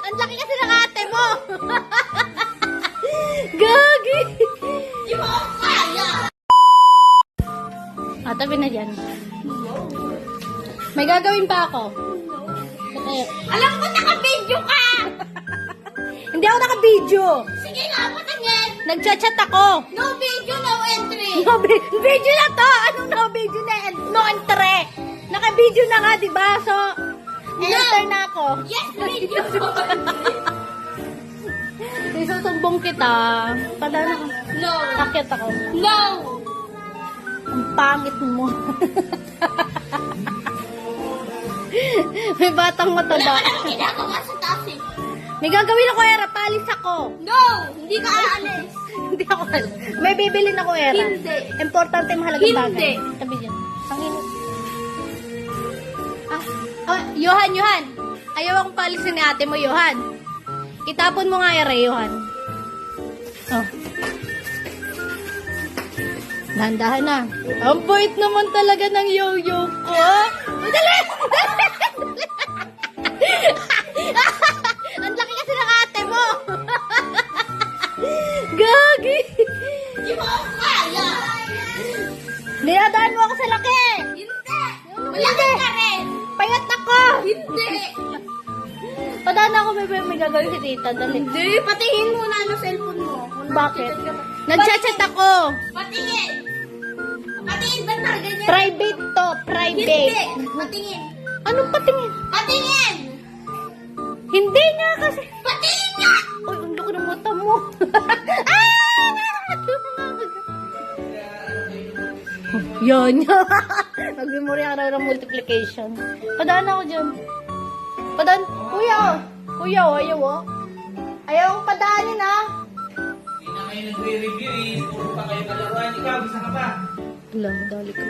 Ang laki kasi ng ate mo. Gagi. Di mo ako kaya. Tabi na dyan. May gagawin pa ako. Alam ko naka-video ka. Hindi ako naka-video. Sige nga, patingin. Nagchat-chat ako. No video, no entry. No video na to. Anong no video na? No entre. Naka-video na nga, diba? So, enter na ako. Yes, video. Isusumbong kita. Padala ko. No. Sakit ako. No. Ang pangit mo. May batang mataba. Wala ka naman ginagawa sa taas eh. May gagawin ako, Era. Palis ako. No. Hindi ka aalis. Hindi ako alis. May bibilin ako, Era. Hindi. Importante, mahalagang bagay. Hindi. Tabi dyan. Ang init. Johan. Ayaw akong palisin ni ate mo, Johan. Itapon mo nga, Era, Johan. Oh. Dahan-dahan na. Ang bait naman talaga ng yo-yo ko. Dali! Ang laki kasi ng ate mo. Gagi! Di mo ako kaya. Dinadaan mo ako sa laki. Hindi. Malaki ka rin. Payat ako. Hindi. Padaan ako, may gagawin si tita. Dali. Hindi. Patingin muna ang cellphone mo. Bakit? Nag-chat ako. Patingin. Patingin ba talaga niya? Private to. Private. Hindi. Patingin. Anong patingin? Patingin. Hindi nga kasi. Patingin nga. Uy, ang laki ng mata mo. Yan. Nag-memory ako ng multiplication. Padaan ako dyan. Padaan. Kuya, oh. Kuya, oh. Ayaw, oh. Ayaw akong padaanin, ah. Hindi na kayo nagre-review eh. Puro pa kayo kalaruan. Ikaw, isa ka pa. Wala, dali ka.